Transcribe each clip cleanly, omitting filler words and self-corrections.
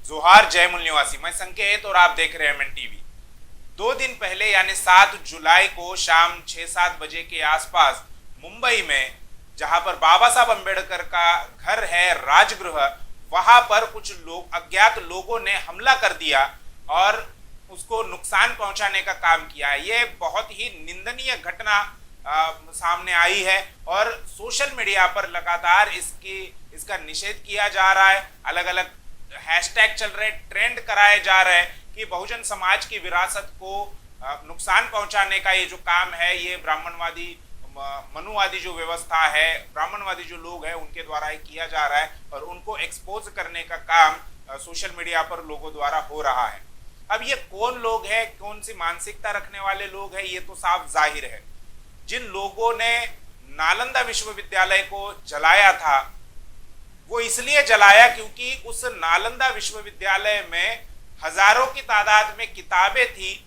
जोहार जय मूल निवासी, मैं संकेत और आप देख रहे हैं एमएन टीवी। 2 दिन पहले यानी 7 जुलाई को शाम 6-7 बजे के आसपास मुंबई में, जहां पर बाबा साहब अंबेडकर का घर है राजगृह, वहां पर कुछ लोग, अज्ञात लोगों ने हमला कर दिया और उसको नुकसान पहुंचाने का काम किया। ये बहुत ही निंदनीय घटना सामने आई है और सोशल मीडिया पर लगातार इसका निषेध किया जा रहा है। अलग अलग हैशटैग चल रहे, ट्रेंड कराए जा रहे हैं कि बहुजन समाज की विरासत को नुकसान पहुंचाने का ये जो काम है, ये ब्राह्मणवादी मनुवादी जो व्यवस्था है, ब्राह्मणवादी जो लोग हैं उनके द्वारा ही किया जा रहा है और उनको एक्सपोज करने का काम सोशल मीडिया पर लोगों द्वारा हो रहा है। अब ये कौन लोग हैं, कौन सी मानसिकता रखने वाले लोग हैं, ये तो साफ जाहिर है। जिन लोगों ने नालंदा विश्वविद्यालय को जलाया था, वो इसलिए जलाया क्योंकि उस नालंदा विश्वविद्यालय में हजारों की तादाद में किताबें थी।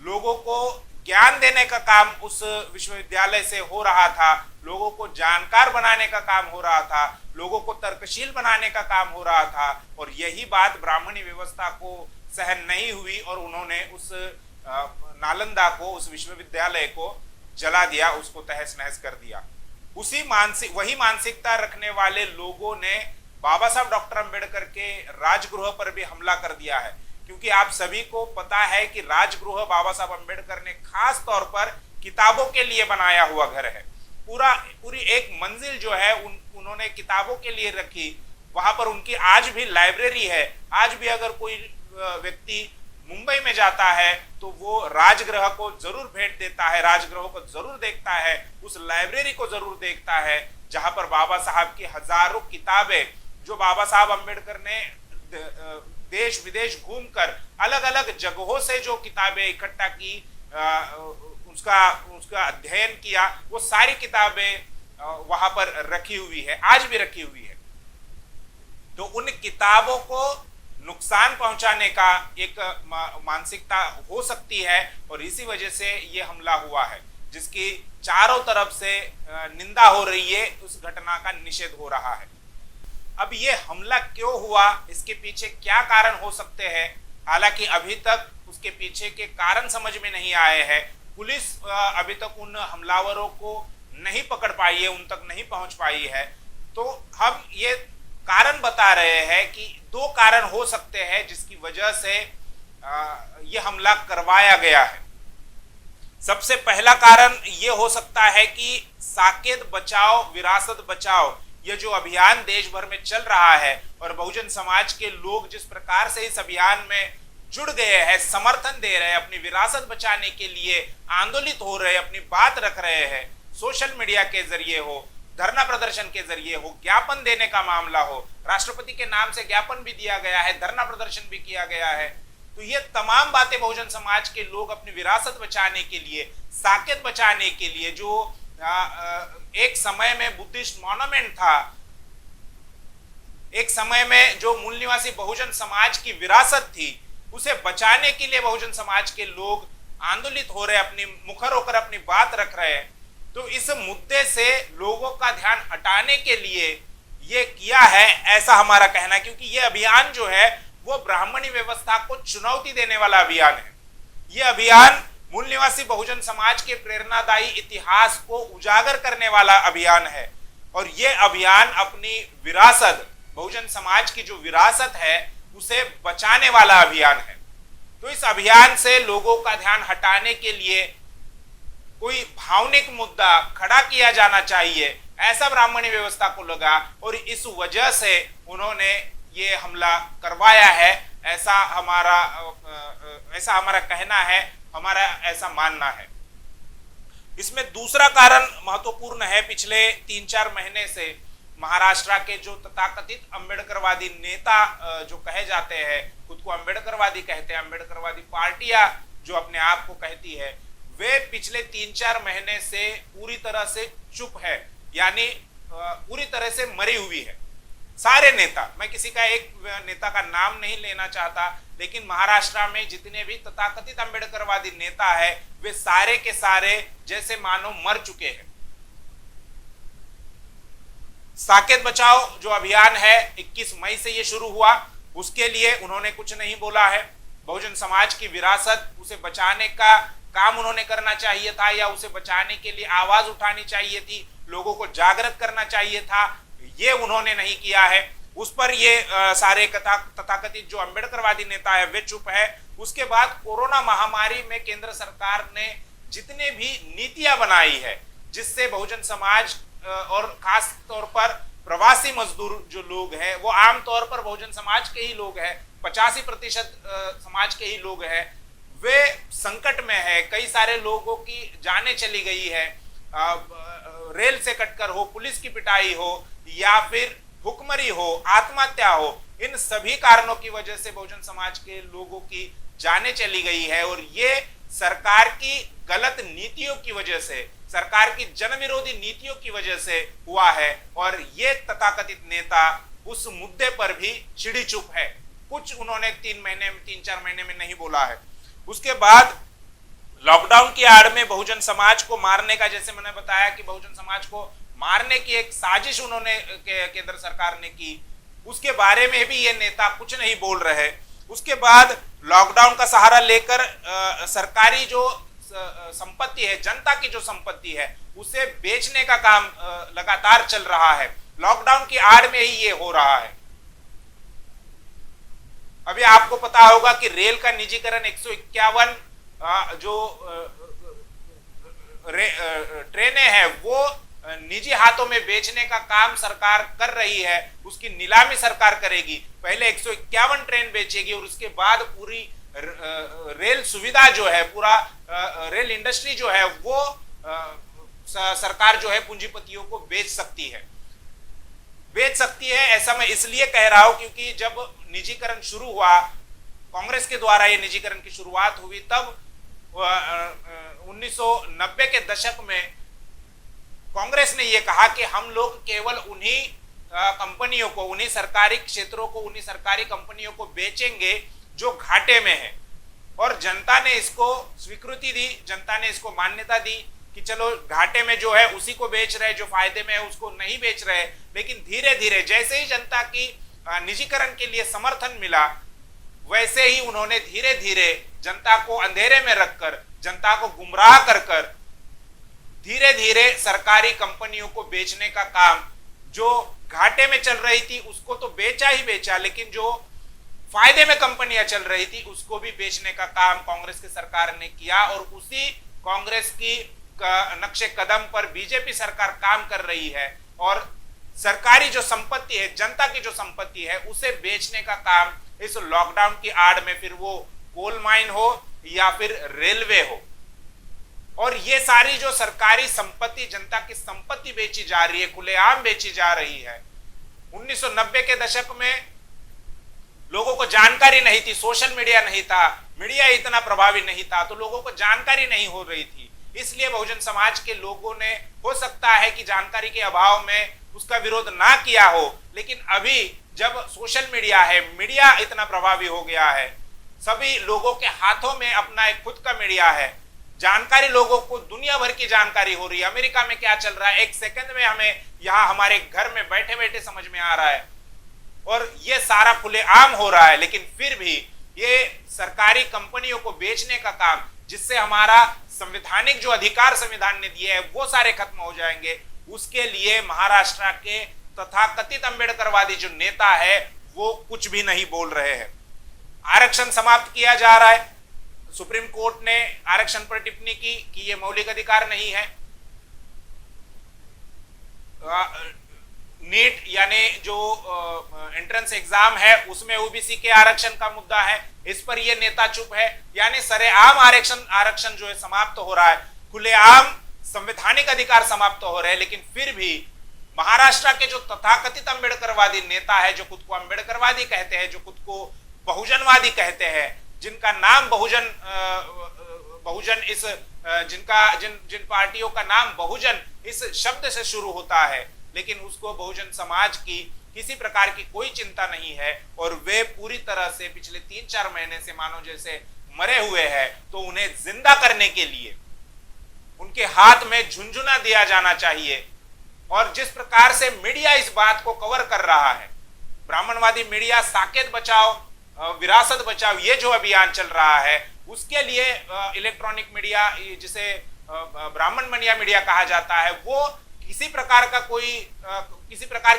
लोगों को ज्ञान देने का काम उस विश्वविद्यालय से हो रहा था, लोगों को जानकार बनाने का काम हो रहा था, लोगों को तर्कशील बनाने का काम हो रहा था। और यही बात ब्राह्मणी व्यवस्था को सहन नहीं हुई और उन्होंने उस नालंदा को, उस विश्वविद्यालय को जला दिया, उसको तहस नहस कर दिया। वही मानसिकता रखने वाले लोगों ने बाबा साहब डॉक्टर अंबेडकर के राजगृह पर भी हमला कर दिया है, क्योंकि आप सभी को पता है कि राजगृह बाबा साहब अंबेडकर ने खास तौर पर किताबों के लिए बनाया हुआ घर है। पूरी एक मंजिल जो है उन्होंने किताबों के लिए रखी। वहां पर उनकी आज भी लाइब्रेरी है। आज भी अगर कोई व्यक्ति मुंबई में जाता है तो वो राजगृह को जरूर भेंट देता है, राजगृह को जरूर देखता है, उस लाइब्रेरी को जरूर देखता है, जहां पर बाबा साहब की हजारों किताबें, जो बाबा साहब अंबेडकर ने देश विदेश घूमकर अलग अलग जगहों से जो किताबें इकट्ठा की, उसका अध्ययन किया, वो सारी किताबें वहां पर रखी हुई है, आज भी रखी हुई है। तो उन किताबों को नुकसान पहुंचाने का एक मानसिकता हो सकती है और इसी वजह से ये हमला हुआ है, जिसकी चारों तरफ से निंदा हो रही है, उस घटना का निषेध हो रहा है। अब ये हमला क्यों हुआ, इसके पीछे क्या कारण हो सकते हैं, हालांकि अभी तक उसके पीछे के कारण समझ में नहीं आए हैं। पुलिस अभी तक उन हमलावरों को नहीं पकड़ पाई है, उन तक नहीं पहुंच पाई है। तो हम ये कारण बता रहे हैं कि 2 कारण हो सकते हैं जिसकी वजह से ये हमला करवाया गया है। सबसे पहला कारण ये हो सकता है कि साकेत बचाओ विरासत बचाओ, ये जो अभियान देश भर में चल रहा है और बहुजन समाज के लोग जिस प्रकार से इस अभियान में जुड़ गए हैं, समर्थन दे रहे हैं, अपनी विरासत बचाने के लिए आंदोलित हो रहे हैं, अपनी बात रख रहे हैं, सोशल मीडिया के जरिए हो, धरना प्रदर्शन के जरिए हो, ज्ञापन देने का मामला हो, राष्ट्रपति के नाम से ज्ञापन भी दिया गया है, धरना प्रदर्शन भी किया गया है। तो ये तमाम बातें बहुजन समाज के लोग अपनी विरासत बचाने के लिए, साकेत बचाने के लिए, जो एक समय में बुद्धिस्ट मॉन्यूमेंट था, एक समय में जो मूल निवासी बहुजन समाज की विरासत थी, उसे बचाने के लिए बहुजन समाज के लोग आंदोलित हो रहे, अपनी मुखर होकर अपनी बात रख रहे हैं। तो इस मुद्दे से लोगों का ध्यान हटाने के लिए ये किया है, ऐसा हमारा कहना है, क्योंकि ये अभियान जो है वो ब्राह्मणी व्यवस्था को चुनौती देने वाला अभियान है। ये अभियान मूल निवासी बहुजन समाज के प्रेरणादायी इतिहास को उजागर करने वाला अभियान है और ये अभियान अपनी विरासत, बहुजन समाज की जो विरासत है, उसे बचाने वाला अभियान है। तो इस अभियान से लोगों का ध्यान हटाने के लिए कोई भावनिक मुद्दा खड़ा किया जाना चाहिए, ऐसा ब्राह्मणी व्यवस्था को लगा और इस वजह से उन्होंने ये हमला करवाया है, ऐसा हमारा कहना है, हमारा ऐसा मानना है। इसमें दूसरा कारण महत्वपूर्ण है। पिछले 3-4 महीने से महाराष्ट्र के जो तथाकथित अंबेडकरवादी नेता जो कहे जाते हैं, खुद को अंबेडकरवादी कहते हैं, अंबेडकरवादी पार्टियां जो अपने आप को कहती है, वे पिछले 3-4 महीने से पूरी तरह से चुप है, यानी पूरी तरह से मरी हुई है। सारे नेता, मैं किसी का एक नेता का नाम नहीं लेना चाहता, लेकिन महाराष्ट्र में जितने भी तथाकथित अंबेडकरवादी नेता है, वे सारे के सारे जैसे मानो मर चुके हैं। साकेत बचाओ जो अभियान है 21 मई से ये शुरू हुआ उसके लिए उन्होंने कुछ नहीं बोला है। बहुजन समाज की विरासत, उसे बचाने का काम उन्होंने करना चाहिए था, या उसे बचाने के लिए आवाज उठानी चाहिए थी, लोगों को जागृत करना चाहिए था, ये उन्होंने नहीं किया है। उस पर ये सारे तथाकथित जो अम्बेडकरवादी नेता है वे चुप है। उसके बाद कोरोना महामारी में केंद्र सरकार ने जितने भी नीतियां बनाई है जिससे बहुजन समाज और खास तौर पर प्रवासी मजदूर जो लोग हैं वो आमतौर पर बहुजन समाज के ही लोग हैं, 85% समाज के ही लोग हैं, वे संकट में है। कई सारे लोगों की जानें चली गई है, रेल से कटकर हो, पुलिस की पिटाई हो, या फिर भुखमरी हो, आत्महत्या हो, इन सभी कारणों की वजह से बहुजन समाज के लोगों की जानें चली गई है। और ये सरकार की गलत नीतियों की वजह से, सरकार की जन विरोधी नीतियों की वजह से हुआ है। और ये तथाकथित नेता उस मुद्दे पर भी चिड़ी चुप है, कुछ उन्होंने 3-4 महीने में नहीं बोला है। उसके बाद लॉकडाउन की आड़ में बहुजन समाज को मारने का, जैसे मैंने बताया कि बहुजन समाज को मारने की एक साजिश उन्होंने केंद्र सरकार ने की, उसके बारे में भी ये नेता कुछ नहीं बोल रहे। उसके बाद लॉकडाउन का सहारा लेकर सरकारी जो संपत्ति है, जनता की जो संपत्ति है, उसे बेचने का काम लगातार चल रहा है। लॉकडाउन की आड़ में ही ये हो रहा है। अभी आपको पता होगा कि रेल का निजीकरण 151 जो ट्रेनें हैं वो निजी हाथों में बेचने का काम सरकार कर रही है, उसकी नीलामी सरकार करेगी। पहले 151 ट्रेन बेचेगी और उसके बाद पूरी रेल सुविधा जो है, पूरा रेल इंडस्ट्री जो है वो सरकार जो है पूंजीपतियों को बेच सकती है। ऐसा मैं इसलिए कह रहा हूं क्योंकि जब निजीकरण शुरू हुआ, कांग्रेस के द्वारा ये निजीकरण की शुरुआत हुई, तब 1990 के दशक में कांग्रेस ने यह कहा कि हम लोग केवल उन्हीं कंपनियों को, उन्हीं सरकारी क्षेत्रों को, उन्हीं सरकारी कंपनियों को बेचेंगे जो घाटे में है। और जनता ने इसको स्वीकृति दी, जनता ने इसको मान्यता दी कि चलो घाटे में जो है उसी को बेच रहे, जो फायदे में है उसको नहीं बेच रहे। लेकिन धीरे धीरे जैसे ही जनता की निजीकरण के लिए समर्थन मिला, वैसे ही उन्होंने धीरे धीरे जनता को अंधेरे में रखकर, जनता को गुमराह कर धीरे धीरे सरकारी कंपनियों को बेचने का काम, जो घाटे में चल रही थी उसको तो बेचा ही बेचा, लेकिन जो फायदे में कंपनियां चल रही थी उसको भी बेचने का काम कांग्रेस की सरकार ने किया। और उसी कांग्रेस की नक्शे कदम पर बीजेपी सरकार काम कर रही है और सरकारी जो संपत्ति है, जनता की जो संपत्ति है, उसे बेचने का काम इस लॉकडाउन की आड़ में, फिर वो कोल माइन हो या फिर रेलवे हो, और ये सारी जो सरकारी संपत्ति, जनता की संपत्ति बेची जा रही है, खुलेआम बेची जा रही है। 1990 के दशक में लोगों को जानकारी नहीं थी, सोशल मीडिया नहीं था, मीडिया इतना प्रभावी नहीं था, तो लोगों को जानकारी नहीं हो रही थी। इसलिए बहुजन समाज के लोगों ने, हो सकता है कि जानकारी के अभाव में उसका विरोध ना किया हो, लेकिन अभी जब सोशल मीडिया है, मीडिया इतना प्रभावी हो गया है, सभी लोगों के हाथों में अपना एक खुद का मीडिया है, जानकारी लोगों को दुनिया भर की जानकारी हो रही है। अमेरिका में क्या चल रहा है एक सेकंड में हमें यहां हमारे घर में बैठे बैठे समझ में आ रहा है, और ये सारा खुलेआम हो रहा है। लेकिन फिर भी ये सरकारी कंपनियों को बेचने का काम, जिससे हमारा संवैधानिक जो अधिकार संविधान ने दिए है वो सारे खत्म हो जाएंगे, उसके लिए महाराष्ट्र के तथाकथित अम्बेडकरवादी जो नेता है वो कुछ भी नहीं बोल रहे हैं। आरक्षण समाप्त किया जा रहा है। सुप्रीम कोर्ट ने आरक्षण पर टिप्पणी की कि ये मौलिक अधिकार नहीं है। नीट यानी जो एंट्रेंस एग्जाम है उसमें ओबीसी के आरक्षण का मुद्दा है, इस पर ये नेता चुप है। यानी सरेआम आरक्षण जो है समाप्त हो रहा है, खुलेआम संवैधानिक अधिकार समाप्त हो रहे हैं। लेकिन फिर भी महाराष्ट्र के जो तथाकथित अम्बेडकरवादी नेता है, जो खुद को अम्बेडकरवादी कहते हैं, जो खुद को बहुजनवादी कहते हैं, जिनका नाम बहुजन इस जिन पार्टियों का नाम बहुजन इस शब्द से शुरू होता है, लेकिन उसको बहुजन समाज की किसी प्रकार की कोई चिंता नहीं है, और वे पूरी तरह से पिछले 3-4 महीने से मानो जैसे मरे हुए हैं। तो उन्हें जिंदा करने के लिए उनके हाथ में झुंझुना दिया जाना चाहिए। और जिस प्रकार से मीडिया इस बात को कवर कर रहा है, ब्राह्मणवादी मीडिया साकेत बचाओ विरासत बचाओ ये जो अभियान चल रहा है उसके लिए इलेक्ट्रॉनिक मीडिया जिसे ब्राह्मण मनिया मीडिया कहा जाता है वो किसी प्रकार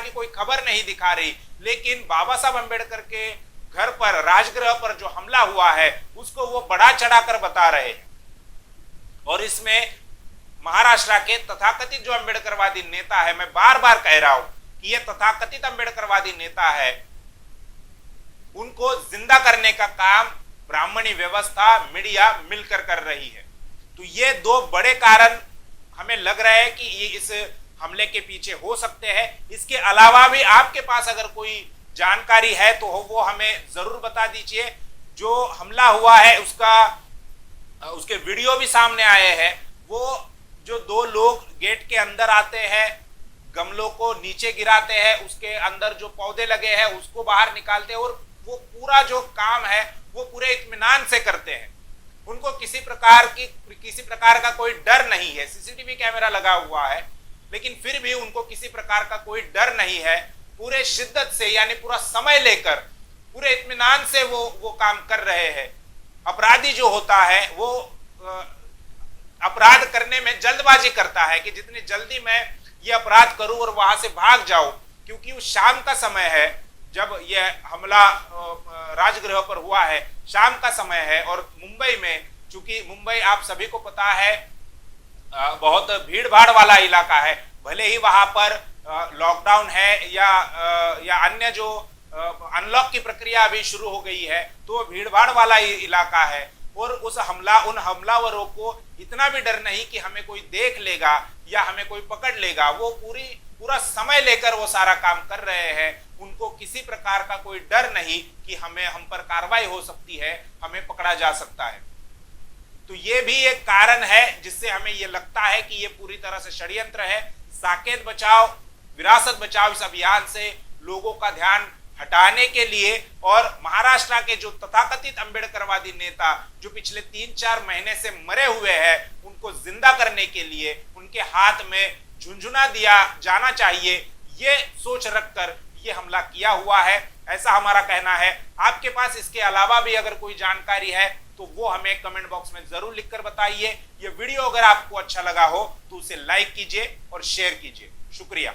की कोई खबर नहीं दिखा रही, लेकिन बाबा साहब अंबेडकर के घर पर राजगृह पर जो हमला हुआ है उसको वो बढ़ा चढ़ाकर बता रहे हैं। और इसमें महाराष्ट्र के तथाकथित जो अंबेडकरवादी नेता है, मैं बार बार कह रहा हूं कि ये तथाकथित अंबेडकरवादी नेता है, उनको जिंदा करने का काम ब्राह्मणी व्यवस्था मीडिया मिलकर कर रही है। तो ये दो बड़े कारण हमें लग रहा है कि ये इस हमले के पीछे हो सकते हैं। इसके अलावा भी आपके पास अगर कोई जानकारी है तो वो हमें जरूर बता दीजिए। जो हमला हुआ है उसके वीडियो भी सामने आए हैं। वो जो दो लोग गेट के अंदर आते हैं, गमलों को नीचे गिराते हैं, उसके अंदर जो पौधे लगे हैं उसको बाहर निकालते हैं, और वो पूरा जो काम है वो पूरे इत्मीनान से करते हैं। उनको किसी प्रकार का कोई डर नहीं है। सीसीटीवी कैमरा लगा हुआ है, लेकिन फिर भी उनको किसी प्रकार का कोई डर नहीं है। पूरे शिद्दत से यानी पूरा समय लेकर पूरे इत्मीनान से वो काम कर रहे हैं। अपराधी जो होता है वो अपराध करने में जल्दबाजी करता है कि जितनी जल्दी मैं ये अपराध करूं और वहां से भाग जाऊं, क्योंकि उस शाम का समय है जब यह हमला राजगृह पर हुआ है, शाम का समय है। और मुंबई में, चूंकि मुंबई आप सभी को पता है बहुत भीड़ भाड़ वाला इलाका है, भले ही वहां पर लॉकडाउन है या अन्य जो अनलॉक की प्रक्रिया अभी शुरू हो गई है, तो भीड़ भाड़ वाला इलाका है। और उन हमलावरों को इतना भी डर नहीं कि हमें कोई देख लेगा या हमें कोई पकड़ लेगा। वो पूरा समय लेकर वो सारा काम कर रहे हैं। उनको किसी प्रकार का कोई डर नहीं कि हम पर कार्रवाई हो सकती है, हमें पकड़ा जा सकता है। तो ये भी एक कारण है जिससे हमें ये लगता है कि ये पूरी तरह से षड्यंत्र है। साकेत बचाओ विरासत बचाओ इस अभियान से लोगों का ध्यान हटाने के लिए और महाराष्ट्र के जो तथाकथित अंबेडकरवादी नेता जो पिछले 3-4 महीने से मरे हुए हैं, उनको जिंदा करने के लिए उनके हाथ में झुंझुना दिया जाना चाहिए, ये सोच रखकर ये हमला किया हुआ है, ऐसा हमारा कहना है। आपके पास इसके अलावा भी अगर कोई जानकारी है तो वो हमें कमेंट बॉक्स में जरूर लिखकर बताइए। ये वीडियो अगर आपको अच्छा लगा हो तो उसे लाइक कीजिए और शेयर कीजिए। शुक्रिया।